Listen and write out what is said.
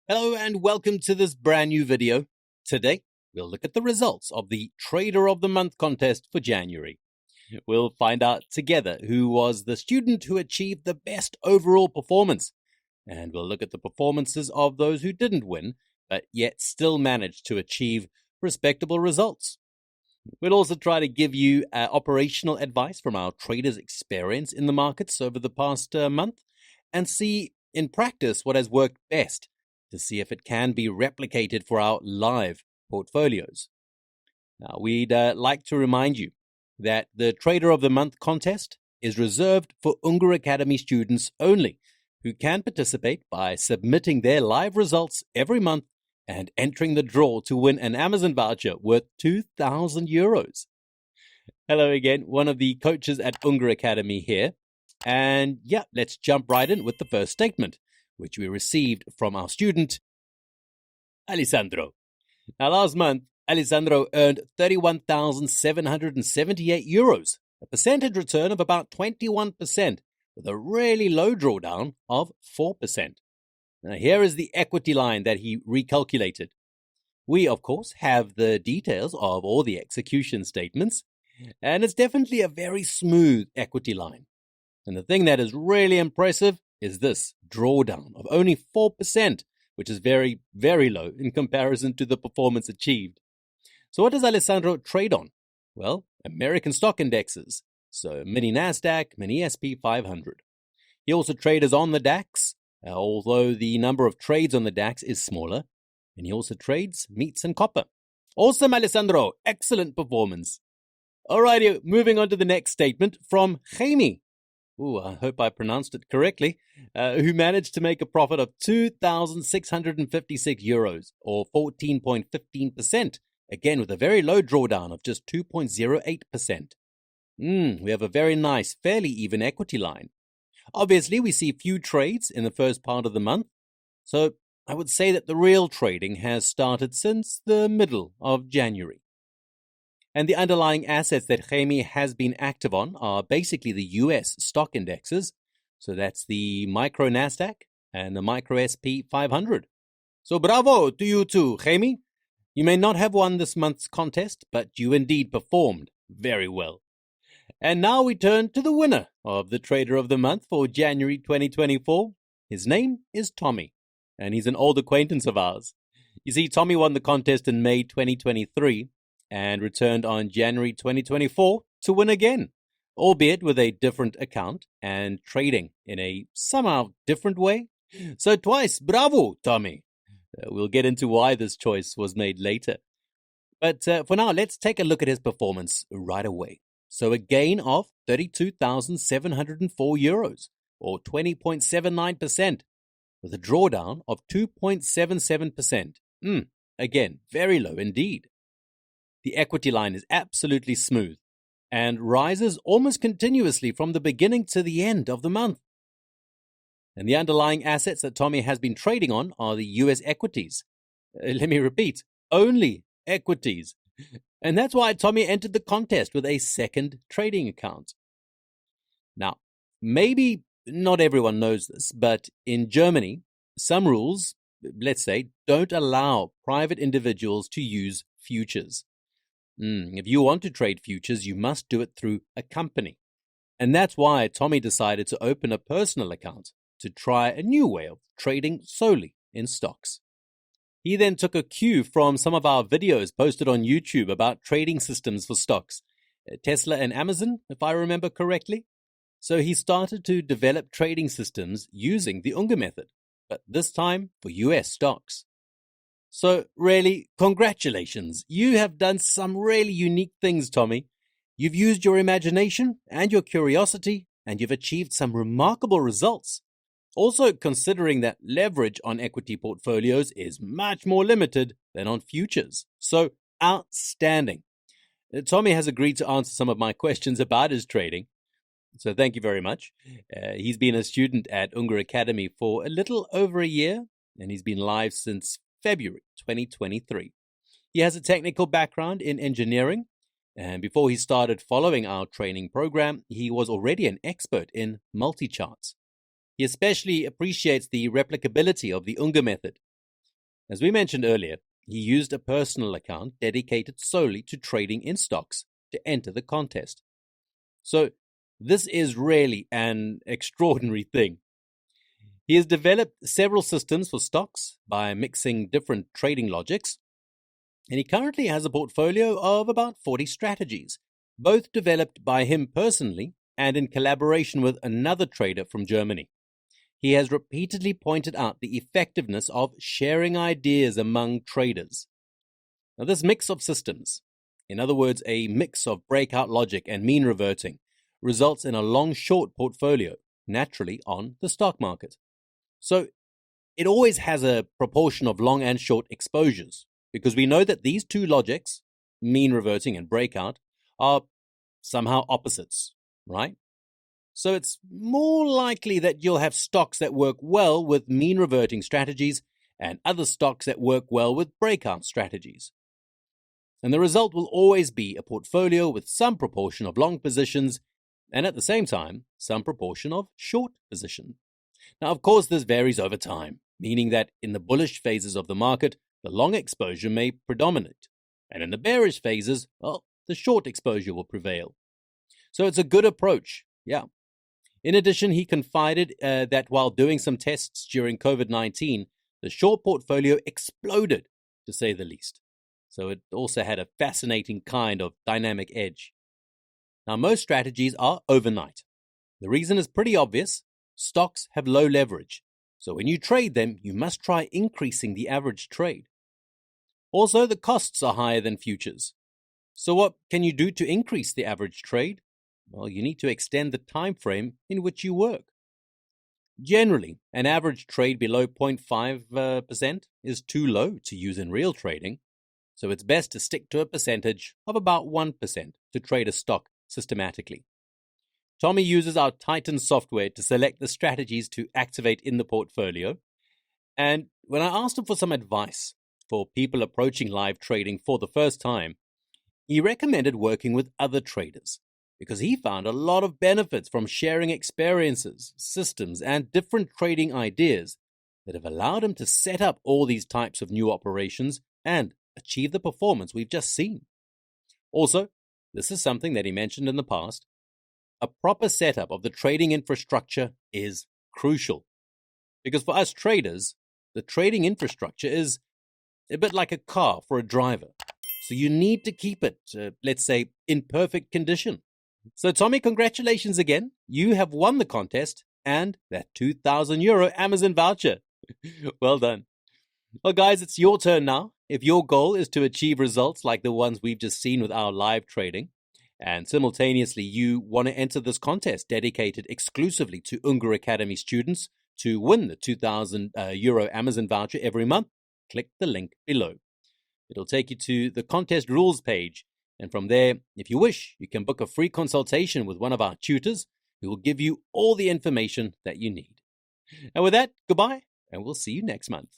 Hello and welcome to this brand new video. Today, we'll look at the results of the Trader of the Month contest for January. We'll find out together who was the student who achieved the best overall performance. And we'll look at the performances of those who didn't win, but yet still managed to achieve respectable results. We'll also try to give you operational advice from our traders' experience in the markets over the past month and see in practice what has worked best to see if it can be replicated for our live portfolios. Now, we'd like to remind you that the Trader of the Month contest is reserved for Unger Academy students only, who can participate by submitting their live results every month and entering the draw to win an Amazon voucher worth 2,000 euros. Hello again, one of the coaches at Unger Academy here. And yeah, let's jump right in with the first statement, which we received from our student, Alessandro. Now, last month, Alessandro earned 31,778 euros, a percentage return of about 21%, with a really low drawdown of 4%. Now, here is the equity line that he recalculated. We, of course, have the details of all the execution statements, and it's definitely a very smooth equity line. And the thing that is really impressive is this drawdown of only 4%, which is very, very low in comparison to the performance achieved. So what does Alessandro trade on? Well, American stock indexes, so mini NASDAQ, mini SP 500. He also trades on the DAX, although the number of trades on the DAX is smaller, and he also trades meats and copper. Awesome, Alessandro! Excellent performance. Alrighty, moving on to the next statement from Jaime. I hope I pronounced it correctly, who managed to make a profit of 2,656 euros, or 14.15%, again with a very low drawdown of just 2.08%. We have a very nice, fairly even equity line. Obviously, we see few trades in the first part of the month, so I would say that the real trading has started since the middle of January. And the underlying assets that Jaime has been active on are basically the US stock indexes. So that's the micro NASDAQ and the micro SP 500. So bravo to you too, Jaime. You may not have won this month's contest, but you indeed performed very well. And now we turn to the winner of the Trader of the Month for January 2024. His name is Tommy, and he's an old acquaintance of ours. You see, Tommy won the contest in May 2023. And returned on January 2024 to win again, albeit with a different account and trading in a somehow different way. So twice, bravo, Tommy. We'll get into why this choice was made later. But for now, let's take a look at his performance right away. So a gain of 32,704 euros, or 20.79%, with a drawdown of 2.77%. Again, very low indeed. The equity line is absolutely smooth and rises almost continuously from the beginning to the end of the month. And the underlying assets that Tommy has been trading on are the US equities. Let me repeat, only equities. And that's why Tommy entered the contest with a second trading account. Now, maybe not everyone knows this, but in Germany, some rules, let's say, don't allow private individuals to use futures. If you want to trade futures, you must do it through a company. And that's why Tommy decided to open a personal account to try a new way of trading solely in stocks. He then took a cue from some of our videos posted on YouTube about trading systems for stocks, Tesla and Amazon, if I remember correctly. So he started to develop trading systems using the Unger Method, but this time for US stocks. So really, congratulations. You have done some really unique things, Tommy. You've used your imagination and your curiosity, and you've achieved some remarkable results. Also, considering that leverage on equity portfolios is much more limited than on futures. So, outstanding. Tommy has agreed to answer some of my questions about his trading. So thank you very much. He's been a student at Unger Academy for a little over a year, and he's been live since February 2023. He has a technical background in engineering, and before he started following our training program, he was already an expert in multi-charts. He especially appreciates the replicability of the Unger method, As we mentioned earlier, he used a personal account dedicated solely to trading in stocks to enter the contest. So, this is really an extraordinary thing. He has developed several systems for stocks by mixing different trading logics, and he currently has a portfolio of about 40 strategies, both developed by him personally and in collaboration with another trader from Germany. He has repeatedly pointed out the effectiveness of sharing ideas among traders. Now, this mix of systems, in other words, a mix of breakout logic and mean reverting, results in a long-short portfolio, naturally on the stock market. So, it always has a proportion of long and short exposures, because we know that these two logics, mean reverting and breakout, are somehow opposites, right? So it's more likely that you'll have stocks that work well with mean reverting strategies and other stocks that work well with breakout strategies. And the result will always be a portfolio with some proportion of long positions and at the same time, some proportion of short position. Now, of course, this varies over time, meaning that in the bullish phases of the market, the long exposure may predominate, and in the bearish phases, well, the short exposure will prevail. So it's a good approach, yeah. In addition, he confided that while doing some tests during COVID-19, the short portfolio exploded, to say the least. So it also had a fascinating kind of dynamic edge. Now, most strategies are overnight. The reason is pretty obvious. Stocks have low leverage. So when you trade them, you must try increasing the average trade. Also, the costs are higher than futures. So what can you do to increase the average trade? Well, you need to extend the time frame in which you work. Generally, an average trade below 0.5% is too low to use in real trading, so it's best to stick to a percentage of about 1% to trade a stock systematically. Tommy uses our Titan software to select the strategies to activate in the portfolio, and when I asked him for some advice for people approaching live trading for the first time, he recommended working with other traders, because he found a lot of benefits from sharing experiences, systems, and different trading ideas that have allowed him to set up all these types of new operations and achieve the performance we've just seen. Also, this is something that he mentioned in the past, a proper setup of the trading infrastructure is crucial. Because for us traders, the trading infrastructure is a bit like a car for a driver. So you need to keep it, let's say, in perfect condition. So Tommy, congratulations again. You have won the contest and that €2,000 Amazon voucher. Well done. Well, guys, it's your turn now. If your goal is to achieve results like the ones we've just seen with our live trading, and simultaneously you want to enter this contest dedicated exclusively to Unger Academy students to win the €2,000 Amazon voucher every month, click the link below. It'll take you to the contest rules page. And from there, if you wish, you can book a free consultation with one of our tutors who will give you all the information that you need. And with that, goodbye, and we'll see you next month.